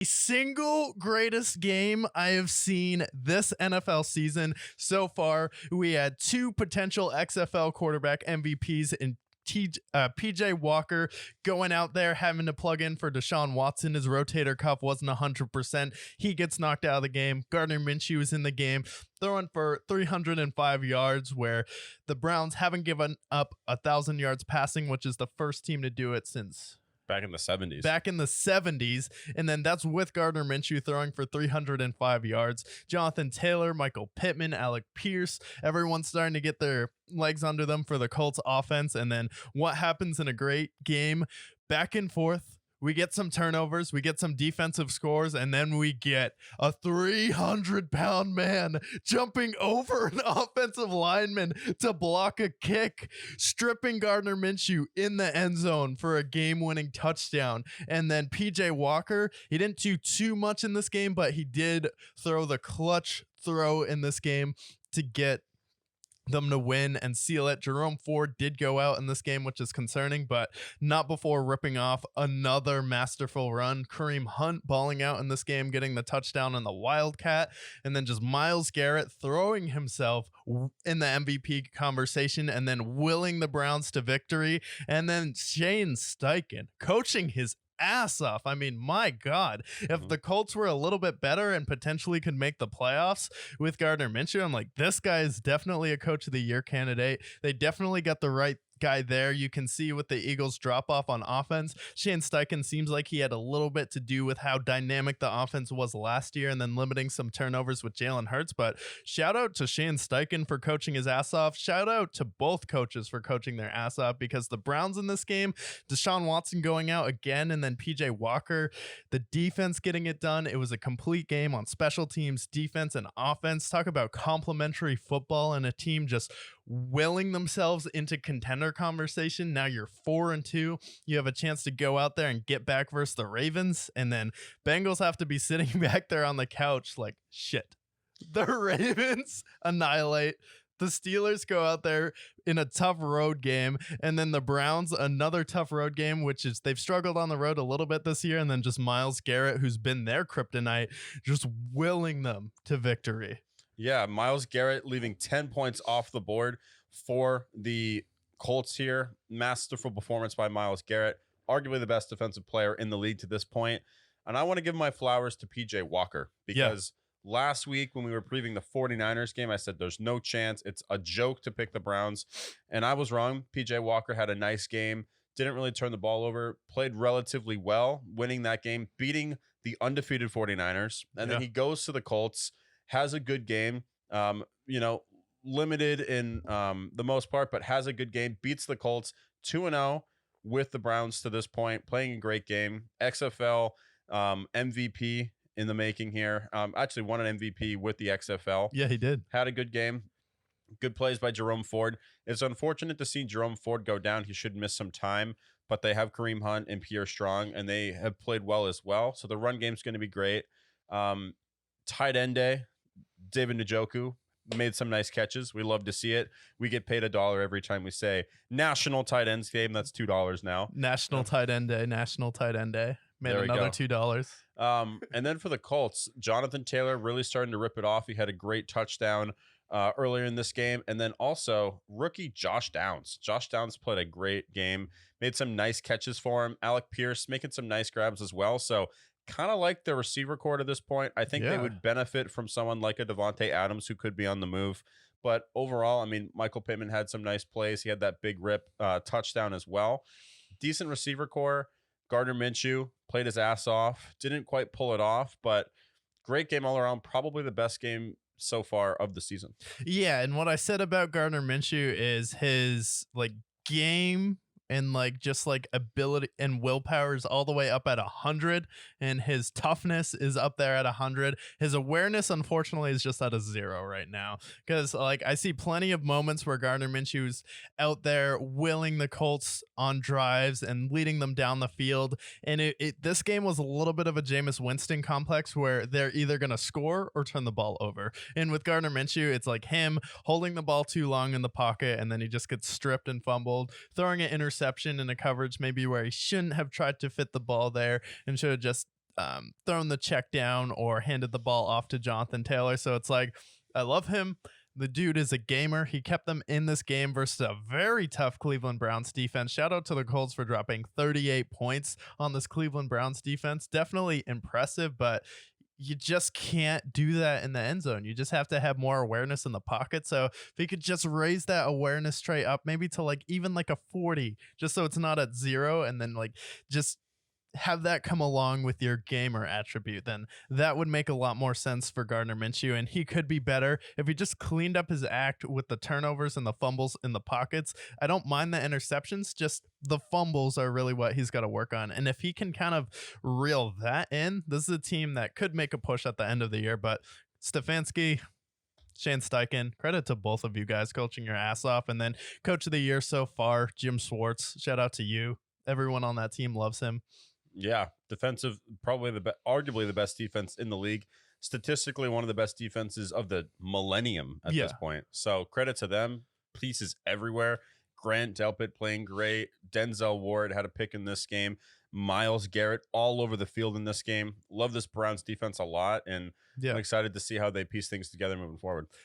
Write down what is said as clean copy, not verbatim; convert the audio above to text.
Single greatest game I have seen this NFL season so far. We had two potential XFL quarterback MVPs in PJ Walker going out there having to plug in for Deshaun Watson. His rotator cuff wasn't 100%. He gets knocked out of the game. Gardner Minshew is in the game throwing for 305 yards, where the Browns haven't given up 1,000 yards passing, which is the first team to do it since back in the 70s. And then that's with Gardner Minshew throwing for 305 yards. Jonathan Taylor, Michael Pittman, Alec Pierce, everyone's starting to get their legs under them for the Colts offense. And then what happens in a great game? Back and forth. We get some turnovers, we get some defensive scores, and then we get a 300-pound man jumping over an offensive lineman to block a kick, stripping Gardner Minshew in the end zone for a game-winning touchdown. And then PJ Walker, he didn't do too much in this game, but he did throw the clutch throw in this game to get them to win and seal it. Jerome Ford did go out in this game, which is concerning, but not before ripping off another masterful run. Kareem Hunt balling out in this game, getting the touchdown on the Wildcat, and then just Myles Garrett throwing himself in the MVP conversation and then willing the Browns to victory. And then Shane Steichen coaching his ass off. I mean, my God, if the Colts were a little bit better and potentially could make the playoffs with Gardner Minshew, I'm like, this guy is definitely a coach of the year candidate. They definitely got the right guy there. You can see with the Eagles drop off on offense, Shane Steichen seems like he had a little bit to do with how dynamic the offense was last year and then limiting some turnovers with Jalen Hurts. But shout out to Shane Steichen for coaching his ass off. Shout out to both coaches for coaching their ass off, because the Browns in this game, Deshaun Watson going out again, and then PJ Walker, the defense getting it done. It was a complete game on special teams, defense, and offense. Talk about complementary football and a team just willing themselves into contender conversation. Now you're 4-2. You have a chance to go out there and get back versus the Ravens, and then Bengals have to be sitting back there on the couch like, shit. The Ravens annihilate. The Steelers go out there in a tough road game, and then the Browns, another tough road game, which is they've struggled on the road a little bit this year, and then just Myles Garrett, who's been their kryptonite, just willing them to victory. Yeah, Myles Garrett leaving 10 points off the board for the Colts here. Masterful performance by Myles Garrett, arguably the best defensive player in the league to this point. And I want to give my flowers to PJ Walker, because last week when we were previewing the 49ers game, I said there's no chance. It's a joke to pick the Browns. And I was wrong. PJ Walker had a nice game. Didn't really turn the ball over. Played relatively well, winning that game, beating the undefeated 49ers. And then he goes to the Colts, has a good game, limited in the most part, but has a good game, beats the Colts 2-0 with the Browns to this point, playing a great game. XFL MVP in the making here. Actually won an MVP with the XFL. Yeah, he did. Had a good game. Good plays by Jerome Ford. It's unfortunate to see Jerome Ford go down. He should miss some time, but they have Kareem Hunt and Pierre Strong, and they have played well as well. So the run game's going to be great. Tight end day, David Njoku made some nice catches. We love to see it. We get paid $1 every time we say National Tight Ends Game. That's $2 now. National Tight End Day. National Tight End Day. Made another $2. And then for the Colts, Jonathan Taylor really starting to rip it off. He had a great touchdown earlier in this game. And then also rookie Josh Downs. Josh Downs played a great game. Made some nice catches for him. Alec Pierce making some nice grabs as well. So kind of like the receiver corps at this point. I think they would benefit from someone like a Devontae Adams who could be on the move. But overall, I mean, Michael Pittman had some nice plays. He had that big rip touchdown as well. Decent receiver corps. Gardner Minshew played his ass off. Didn't quite pull it off, but great game all around. Probably the best game so far of the season. Yeah, and what I said about Gardner Minshew is his game and just ability and willpower is all the way up at 100, and his toughness is up there at 100. His awareness, unfortunately, is just at a 0 right now, because I see plenty of moments where Gardner Minshew's out there willing the Colts on drives and leading them down the field, and this game was a little bit of a Jameis Winston complex where they're either going to score or turn the ball over. And with Gardner Minshew, it's like him holding the ball too long in the pocket, and then he just gets stripped and fumbled, throwing an interception in a coverage maybe where he shouldn't have tried to fit the ball there and should have just thrown the check down or handed the ball off to Jonathan Taylor. So it's like, I love him. The dude is a gamer. He kept them in this game versus a very tough Cleveland Browns defense. Shout out to the Colts for dropping 38 points on this Cleveland Browns defense. Definitely impressive, but you just can't do that in the end zone. You just have to have more awareness in the pocket. So if he could just raise that awareness trait up maybe to like even like a 40, just so it's not at 0, and then like just have that come along with your gamer attribute, then that would make a lot more sense for Gardner Minshew. And he could be better if he just cleaned up his act with the turnovers and the fumbles in the pockets. I don't mind the interceptions, just the fumbles are really what he's got to work on. And if he can kind of reel that in, this is a team that could make a push at the end of the year. But Stefanski, Shane Steichen, credit to both of you guys coaching your ass off. And then coach of the year so far, Jim Schwartz, shout out to you. Everyone on that team loves him. Yeah, defensive, probably arguably the best defense in the league. Statistically, one of the best defenses of the millennium at this point. So credit to them. Pieces everywhere. Grant Delpit playing great. Denzel Ward had a pick in this game. Myles Garrett all over the field in this game. Love this Browns defense a lot, and I'm excited to see how they piece things together moving forward.